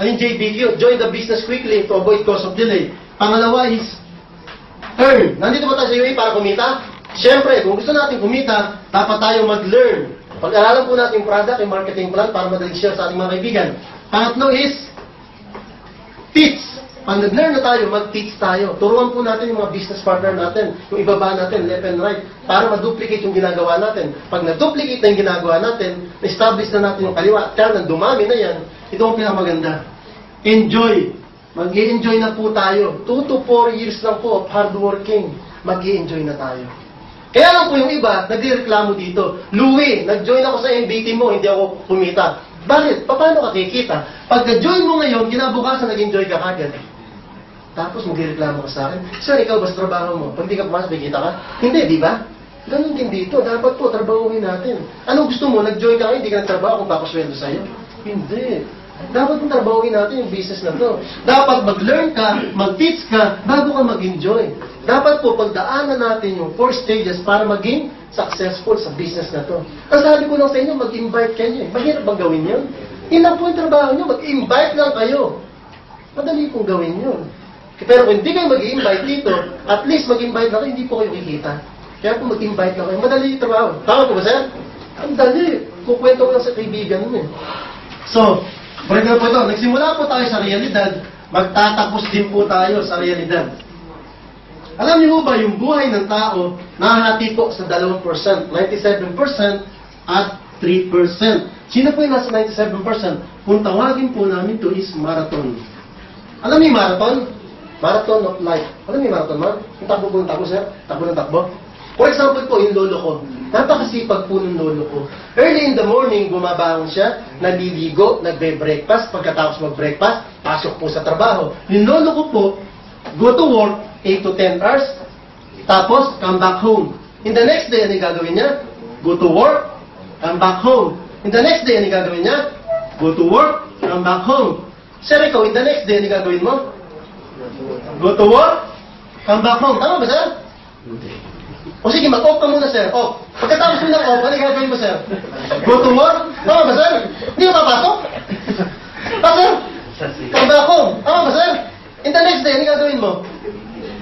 Ano yung JBQ? Join the business quickly to avoid cost of delay. Pangalawa is earn. Nandito ba tayo sa UAE para kumita? Siyempre, kung gusto natin kumita, dapat tayo mag-learn. Pag-aralan po natin yung product, yung marketing plan para madaling share sa ating mga kaibigan. Pangatlo is teach. Pag nag-learn na tayo, mag-teach tayo. Turuan po natin yung mga business partner natin, yung ibaba natin, left and right, para ma-duplicate yung ginagawa natin. Pag na-duplicate na yung ginagawa natin, na-establish na natin yung kaliwa, at kaya dumami na yan, ito ang pinakamaganda. Enjoy. Mag-i-enjoy na po tayo. 2 to 4 years lang po of hardworking. Mag-i-enjoy na tayo. Kaya lang po yung iba, nagreklamo dito. Louie, nag-join ako sa MBT mo, hindi ako kumita. Bakit? Paano ka kikita? Pag na-join mo ngayon, kinabukasan nag-enjoy ka kagad. Tapos magreklamo ka sa akin, sir, ikaw ba sa trabaho mo? Pag di ka pumasok, may kita ka? Hindi, di ba? Ganun din dito. Dapat po, trabahuhin natin. Anong gusto mo? Nag-join ka ngayon, hindi ka nagtrabaho kung papasweldo sa'yo? Hindi. Dapat po trabahuhin natin yung business na to. Dapat mag-learn ka, mag-teach ka, bago ka mag-enjoy. Dapat po, pagdaanan natin yung 4 stages para maging successful sa business na to. Ang sabi ko lang sa inyo, mag-invite kayo. Mahirap bang gawin yun? Yun lang po yung trabaho nyo, mag-invite lang kayo. Madali pong gawin yun. Pero kung hindi kayo mag-invite dito, at least mag-invite na kayo, hindi po kayo kikita. Kaya po mag-invite na kayo. Madali yung trabaho. Tama po ba, sir? Ang dali. Kukwento ko lang sa kaibigan mo. So, for example po ito, nagsimula po tayo sa realidad, magtatapos din po tayo sa realidad. Alam niyo ba, yung buhay ng tao, nahati po sa 2%, 97% at 3%. Sino po yung nasa 97%? Kung tawagin po namin ito is marathon. Alam niyo yung marathon? Marathon of life. Alam niyo yung marathon, ma'am? Yung takbo po ng takbo, sir? Takbo ng takbo? For example po, yung lolo ko. Napakasipag po ng lolo ko. Early in the morning, bumabangon siya, naliligo, nagbe-breakfast. Pagkatapos mag-breakfast, pasok po sa trabaho. Yung lolo ko po, go to work, 8 to 10 hours, tapos come back home. In the next day, ano yung gagawin niya? Go to work, come back home. In the next day, ano yung gagawin niya? Go to work, come back home. Sir, ikaw, in the next day, ano yung gagawin mo? Go to work, come back home. Tama ba, sir? O sige, mag-off ka muna, sir. Off. Pagkatapos mo ng off, ano yung gagawin mo, sir? Go to work? Tama ba, sir? Hindi ka papasok? Sir? Come back home. Tama ba, sir? In the next day, ano yung gagawin mo?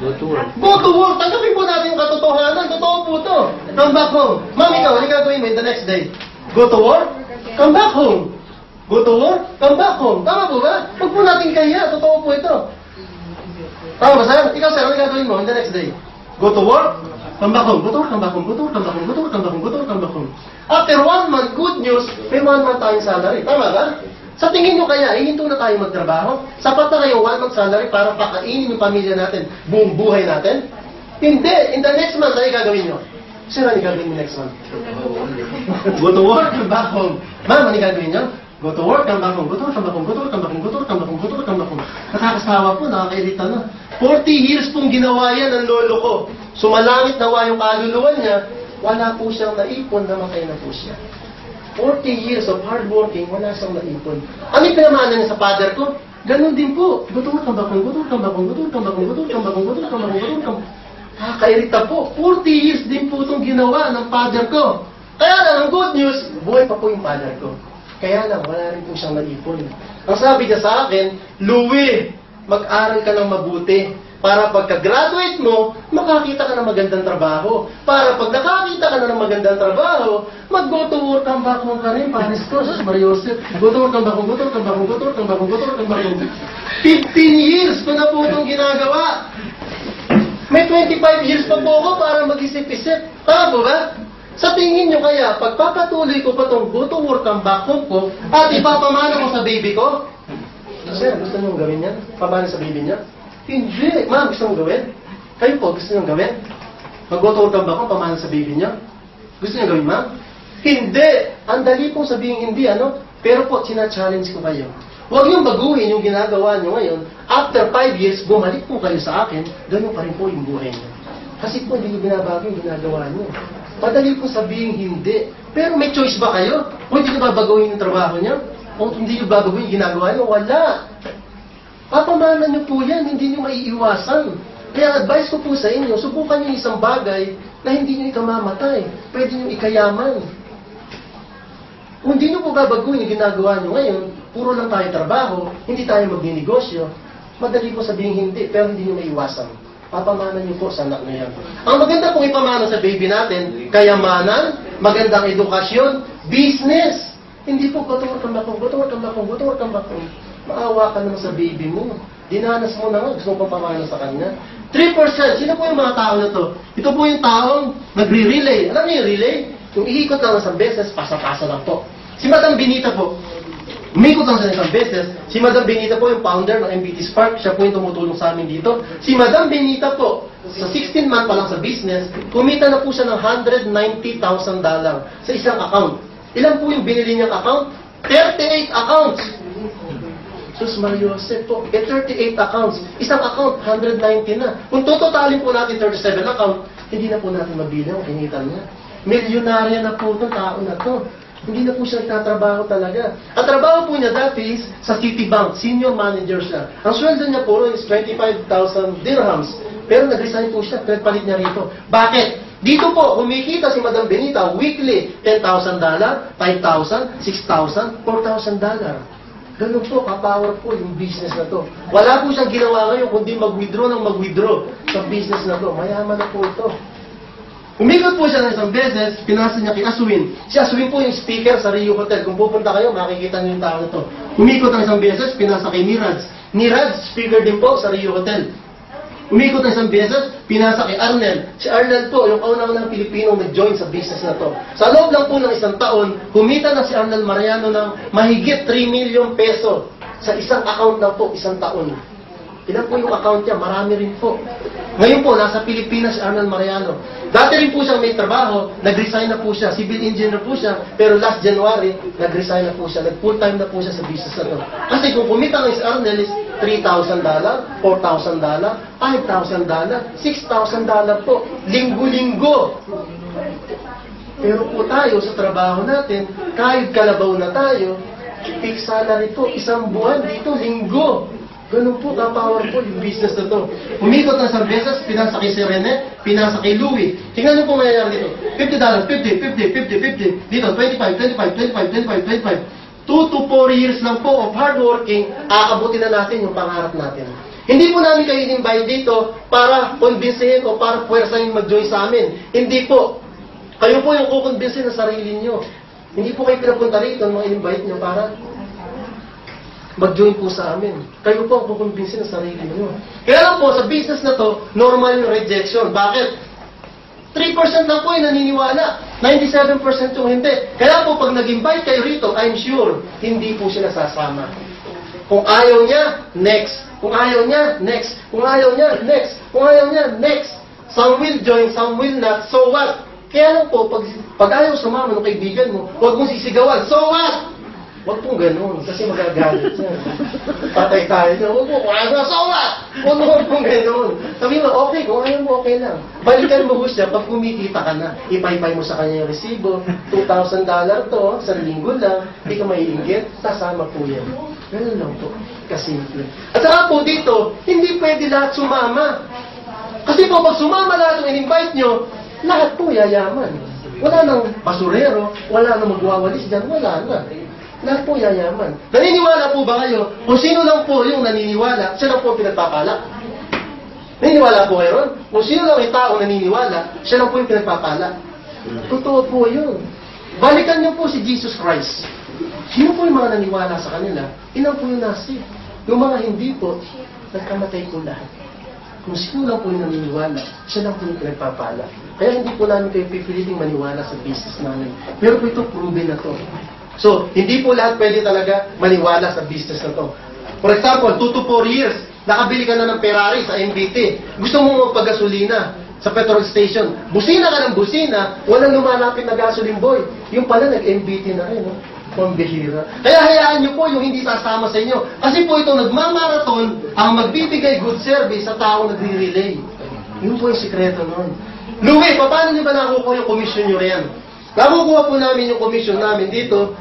Go to work. Go to work. Tanggapin po natin yung katotohanan. Totoo po ito. Come back home. Ma'am, ikaw, ano gagawin mo in the next day? Go to work? Come back home. Go to work? Come back home. Tama po ba? Huwag po natin kaya. Totoo po ito. Tama ba, sir? Ikaw, sir, ano gagawin mo in the next day? Go to work? Come back home. Go to work, come back home. Go to work, come back home. Go to work, come back home. Go to work, come back home. After 1 month, good news, may 1 month tayong salary. Tama ba? Sa tingin nyo kaya, hihinto na tayo magtrabaho? Sapat na kayo 1 month salary para pakainin yung pamilya natin, buong buhay natin? Hindi. In the next month, ano gagawin nyo? Sir, ano gagawin nyo next month? Go to work, come back home. Ma'am, ano gagawin nyo? Go to work, come back home. Go to work, come back home. Go to work, come back home. Go to work, come back home. Go to work, come back home. Nakakasawa po, nakakairita na. 40 years pong ginawa yan ng lolo ko. Sumalangit nawa yung kaluluwa niya, wala po siyang naipon, namatay na po siya. 40 years of hard working, wala siyang naipon. Ano yung pinamana niya sa father ko? Ganon din po. Go to work, come back home. Go to work, come back home. Go to work, come back home. Go to work, come back home. Go to work, come back home. Go to work, come back home. Nakakairita po. 40 years din po itong ginawa ng father ko. Kaya lang, ang good news, buhay pa po yung father ko. Kaya lang, wala rin po siyang naipon. Ang sabi niya sa akin, Louie, mag-aral ka ng mabuti. Para pagka-graduate mo, makakita ka ng magandang trabaho. Para pag nakakita ka na ng magandang trabaho, mag-go to work, come back home ka rin, Paris ko, sus, Mariosep. Go to work, come back home, go to work, come back home, go to work, come back home, go to work, come back home. 15 years ko na po itong ginagawa. May 25 years pa po ako para mag-isip-isip. Tama po ba? Sa tingin nyo kaya, pagpapatuloy ko pa itong go to work, come back home ko, at ipapamana ko sa baby ko? Sir, gusto nyo gawin yan? Pamana sa baby niya? Hindi. Ma'am, gusto mong gawin? Kayo po, gusto nyo gawin? Mag-go to work, come back home, pamana sa baby niya? Gusto nyo gawin, ma'am? Hindi. Ang dali pong sabihin hindi, ano? Pero po, sina-challenge ko kayo. Huwag niyong baguhin yung ginagawa niyo ngayon. After 5 years, bumalik po kayo sa akin, ganun pa rin po yung buhay niyo. Kasi po, hindi niyo binabago yung ginagawa niyo. Madali po sabihin hindi. Pero may choice ba kayo? O hindi niyo babaguhin yung trabaho niyo? O hindi niyo babaguhin yung ginagawa niyo? Wala. Papamanan niyo po yan, hindi niyo maiiwasan. Kaya advice ko po sa inyo, subukan niyo isang bagay na hindi niyo ikamamatay. Pwede niyo ikayaman. Kung hindi niyo po babaguhin yung ginagawa niyo ngayon, puro lang tayo trabaho, hindi tayo magninegosyo, madali po sabihin hindi, pero hindi nyo maiwasan. Papamanan niyo po sa anak niyo yan. Ang maganda pong ipamana sa baby natin, kayamanan, magandang edukasyon, business. Hindi po gutor kang bakong. Maawa ka naman sa baby mo. Dinanas mo na nga, gusto mo pang pamana sa kanya. 3%, sino po yung mga tao na to? Ito po yung taong nagre-relay. Alam niyo yung relay? Yung iikot lang isang beses, pasa-pasa lang po. Si Madam Benita po, umikot lang sa isang beses. Si Madam Benita po yung founder ng MBT Spark. Siya po yung tumutulong sa amin dito. Si Madam Benita po, sa 16 month pa lang sa business, kumita na po siya ng $190,000 sa isang account. Ilan po yung binili niyang account? 38 accounts! Sus Mario Jose po, 38 accounts. Isang account, 190 na. Kung tutotalin po natin 37 account, hindi na po natin mabili ang kinita niya. Milyonarya na po itong tao na to. Hindi na po siya nagtatrabaho talaga. Ang trabaho po niya dati is sa Citibank, senior manager siya. Ang sweldo niya po is 25,000 dirhams. Pero nag-resign po siya, palit niya rito. Bakit? Dito po, kumikita si Madam Benita weekly, $10,000, $5,000, $6,000, $4,000. Ganun po, ka-powerful yung business na to. Wala po siyang ginawa ngayon, kundi mag-withdraw sa business na to. Mayaman na po ito. Umikot po siya ng isang beses, pinasa niya kay Aswin. Si Aswin po yung speaker sa Rio Hotel. Kung pupunta kayo, makikita niyo yung tao na to. Umikot ng isang beses, pinasa kay Niraj. Niraj, speaker din po sa Rio Hotel. Umikot ng isang beses, pinasa kay Arnel. Si Arnel po, yung kauna-unang Pilipino nag-join sa business na to. Sa loob lang po ng isang taon, kumita na si Arnel Mariano ng mahigit 3 million peso sa isang account lang po, isang taon. Ilan po yung account niya? Marami rin po. Ngayon po, nasa Pilipinas si Arnel Mariano. Dati rin po siyang may trabaho, nag-resign na po siya. Civil engineer po siya, pero last January, nag-resign na po siya. Nag-full-time na po siya sa business na to. Kasi kung kumita ng si Arnel is $3,000, $4,000, $5,000, $6,000 po. Linggo-linggo. Pero po tayo sa trabaho natin, kahit kalabaw na tayo, fixed salary po, isang buwan dito, linggo. Ganun po, ka-powerful yung business na to. Umikot na sa beses, pinasa kay si Rene, pinasa kay Louie. Tingnan niyo po mayayari dito. $50, 50, 50, 50. Dito, 25, 2 to 4 years lang po of hard working, aabutin na natin yung pangarap natin. Hindi po namin kayo invite dito para konbinsihin o para puwersahin mag-join sa amin. Hindi po. Kayo po yung kukonbinsin sa sarili niyo. Hindi po kayo pinapunta rito ng mga invite niyo para mag-join po sa amin. Kayo po ang kukumbinsin sa sarili niyo. Kaya lang po, sa business na to, normal yung rejection. Bakit? 3% lang po yung naniniwala. 97% yung hindi. Kaya po, pag nag-invite kayo rito, I'm sure, hindi po sila sasama. Kung ayaw niya, next. Kung ayaw niya, next. Kung ayaw niya, next. Kung ayaw niya, next. Some will join, some will not. So what? Kaya lang po, pag ayaw sumama ng kaibigan mo, huwag mong sisigawan. So what? Huwag pong ganun, kasi magagalit siya. Patay tayo na, huwag mo, so what? Huwag pong ganun. Sabi mo, okay, kung ayaw mo, okay lang. Balikan mo siya, pag kumikita ka na, ipaypay mo sa kanya yung resibo, $2,000 to, sa linggo lang, hindi ka maiinggit, sasama po yan. Ganun lang po, kasimple. At saka po dito, hindi pwede lahat sumama. Kasi po, pag sumama lahat yung in-invite nyo, lahat po yayaman. Wala nang basurero, wala nang magwawalis dyan, wala na. Lahat po yayaman. Naniniwala po ba kayo? Kung sino lang po yung naniniwala, siya lang po pinagpapala. Naniniwala po kayo ron? Kung sino lang yung tao naniniwala, siya lang po yung pinagpapala. Totoo po yun. Balikan niyo po si Jesus Christ. Sino po yung mga naniwala sa kanila? Ilan po yung nasi? Yung mga hindi po, nagkamatay po lahat. Kung sino lang po yung naniniwala, siya lang po yung pinagpapala. Kaya hindi po namin kayo pipiliting maniwala sa business namin. Pero po ito, proven na to. So, hindi po lahat pwede talaga maniwala sa business na to. For example, 2 to 4 years, nakabili ka na ng Ferrari sa MBT. Gusto mo magpagasolina sa petrol station. Busina ka ng busina, walang lumalapit na gasoline boy. Yung pala, nag-MBT na rin, no? Pambihira. Kaya hayaan nyo po yung hindi sasama sa inyo. Kasi po ito, nagmamarathon, ang magbibigay good service sa tao nagre-relay. Yun po yung sikreto nun. Louie, paano nyo ba nakukuha yung commission nyo riyan? Nakukuha po namin yung commission namin dito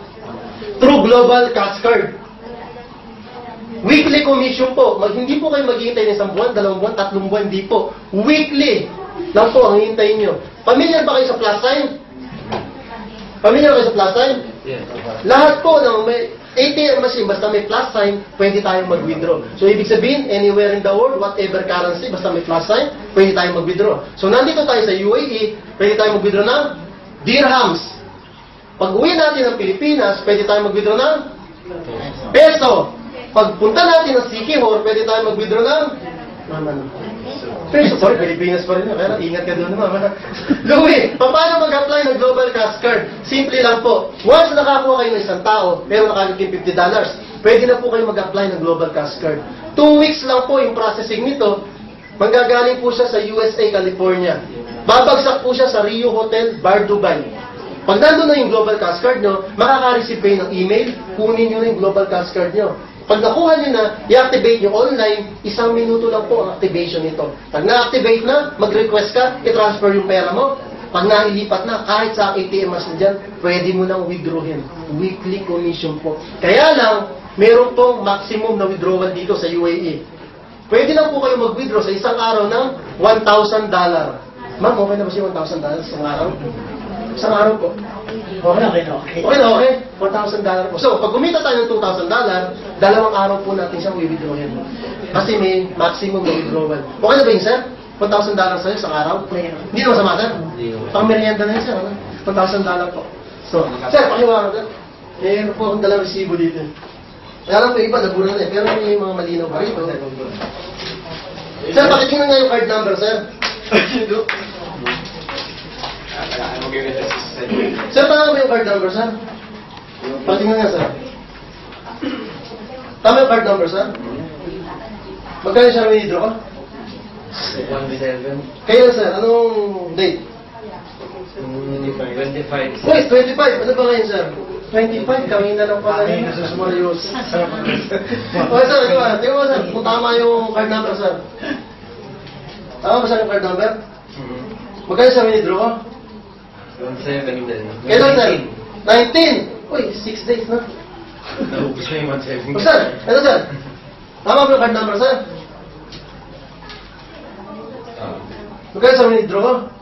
through Global Cash Card. Weekly commission po. Hindi po kayo maghihintay ng 1 buwan, 2 buwan, 3 buwan, hindi po. Weekly lang po ang hihintayin nyo. Pamilyar ba kayo sa plus sign? Pamilyar kayo sa plus sign? Yes. Lahat po ng may ATM machine, basta may plus sign, pwede tayong mag-withdraw. So, ibig sabihin, anywhere in the world, whatever currency, basta may plus sign, pwede tayong mag-withdraw. So, nandito tayo sa UAE, pwede tayong mag-withdraw ng dirhams. Pag uwi natin ng Pilipinas, pwede tayong mag-withdraw ng peso. Pag punta natin ng Sikihor, pwede tayong mag-withdraw ng peso. Sorry, Pilipinas pa rin. Kaya ingat ka doon, mama. Louie, paano mag-apply ng Global Cash Card? Simple lang po. Once nakakuha kayo ng isang tao, pero nakagiging $50, pwede na po kayo mag-apply ng Global Cash Card. 2 weeks lang po yung processing nito. Manggagaling po siya sa USA, California. Babagsak po siya sa Rio Hotel, Bar, Dubai. Pag nandun na yung Global Cash Card nyo, makaka-receive kayo ng email, kunin nyo na yung Global Cash Card nyo. Pag nakuha nyo na, i-activate nyo online, 1 minuto lang po ang activation nito. Pag na-activate na, mag-request ka, i-transfer yung pera mo. Pag nailipat na, kahit sa ATM machine dyan, pwede mo nang withdrawin. Weekly commission po. Kaya lang, meron pong maximum na withdrawal dito sa UAE. Pwede lang po kayo mag-withdraw sa isang araw ng $1,000. Ma'am, okay na ba siya $1,000 sa isang araw? Isang araw po. Okay. Okay. $1,000 po. So, pag kumita tayo ng $2,000, 2 araw po natin siyang withdrawin. Kasi may maximum na withdrawal. Okay na ba yun, sir? $1,000 sa'yo isang araw? Hindi na masama, sir? Pang merienda na yun, sir. $1,000 po. So, sir, pakiwala, sir. Meron po akong dalang resibo dito. Kaya lang po iba, nabura na eh. Pero may mga malinaw pa rito. Sir, pakitingnan nga yung card number, sir. Sir, tama ba yung card number, sir? Patingnan nga, sir. Tama yung card number, sir? Magkano siya withdraw ka? 17. Kayo, sir, anong date? 25. Wait, 25. Ano ba ngayon, sir? 25. Kami na lang pala yun. Jesus Marios. Okay, sir. Tingnan mo, sir. Kung tama yung card number, sir. Tama ba, sir, yung card number? Magkano siya withdraw ka? 17 din. Kailan, sir? 19! Uy, 6 days na. Naubos na yung 17. O, sir, ito, sir. Tama ba yung card number, sir? Magkano sa withdraw ka?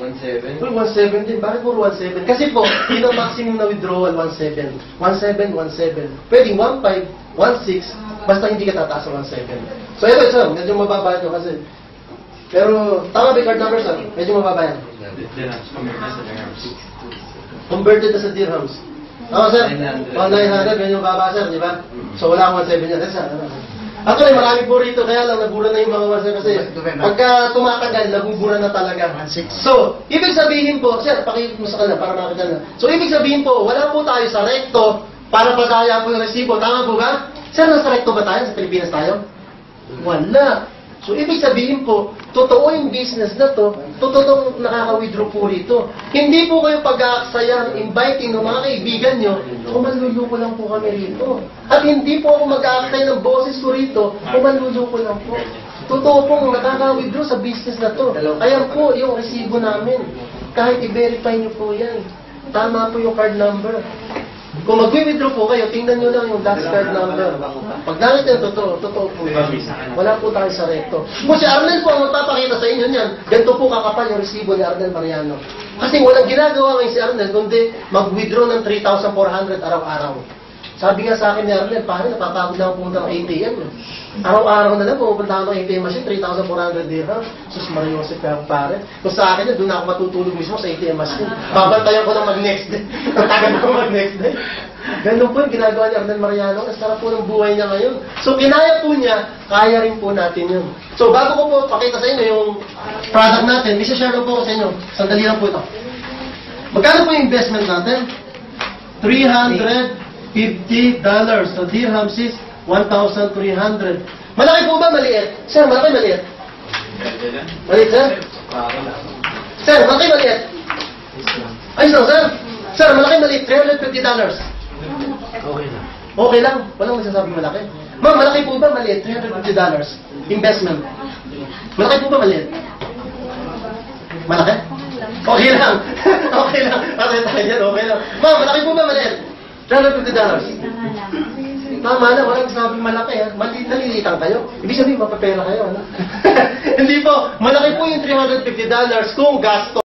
17. Uy, 1.7 din. Bakit puro 1.7? Kasi po, yun ang maximum na withdrawal, 1.7. 1.7, 1.7. Pwedeng 1.5, 1.6, basta hindi ka tataas sa 1.7. So, ito, sir, medyo mababa ito kasi. Pero, tama ba yung card number, sir? Medyo mababa yan. Converted na sa dirhams. Tama, sir? 900. 900, medyo mababa, sir, di ba? So, wala akong 1.7 yan. Sir, actually, marami po rito, kaya lang nabura na yung mga sir kasi pagka tumatagal, nabubura na talaga. So, ibig sabihin po, sir, pakikita mo sa kanila para makita na. So, ibig sabihin po, wala po tayo sa recto para padaya po yung resibo. Tama po ba? Sir, nasa recto ba tayo? Sa Pilipinas tayo? Wala. So, ibig sabihin po, totoo yung business na to, totoo nakaka-withdraw po rito. Hindi po kayo pag-aaksaya, inviting ng mga kaibigan nyo, kumaluluko lang po kami rito. At hindi po ako mag-aaksaya ng boses ko rito, kumaluluko lang po. Totoo pong nakaka-withdraw sa business na to. Ayan po yung resibo namin. Kahit i-verify nyo po yan. Tama po yung card number. Kung mag-withdraw po kayo, tingnan nyo lang yung last card number. Pag nakita yung totoo po yan. Wala po tayo sa recto. Kung si Arnel po ang magpapakita sa inyo niyan, ganito po kakapal yung resibo ni Arnel Mariano. Kasi walang ginagawa ngayon si Arnel, kundi mag-withdraw ng 3,400 araw-araw. Sabi nga sa akin ni Arnel, paano napapagod lang pumunta ng ATM. Araw-araw na lang pumunta ako ng ATM machine, 3,400 dirham. Sus Mariosip kaya pare. Kung sa akin, doon ako matutulog mismo sa ATM machine. Babantayan ko lang mag-next day. Tagal ko mag-next day. Ganun po yung ginagawa ni Arnel Mariano. Ang sarap po ng buhay niya ngayon. So, kinaya po niya, kaya rin po natin yun. So, bago ko po pakita sa inyo yung product natin, may share lang po ko sa inyo. Sandali lang po ito. Magkano po yung investment natin? $350. So, dirhams is 1,300. Malaki po ba maliit? Sir, malaki maliit? Maliit, sir? Sir, malaki maliit? Ayos lang, sir. Sir, malaki maliit? $350. Okay na. Okay lang. Walang masasabing malaki. Ma'am, malaki po ba maliit? $350. Investment. Malaki po ba maliit? Malaki? Okay lang. Okay lang. Kasi tayo dyan, okay lang. Ma'am, malaki po ba maliit? $350. Tama na, walang sabing malaki. Nalilitan kayo. Ibig sabihin, mapapera kayo. Ano? Hindi po. Malaki po yung $350 kung gasto.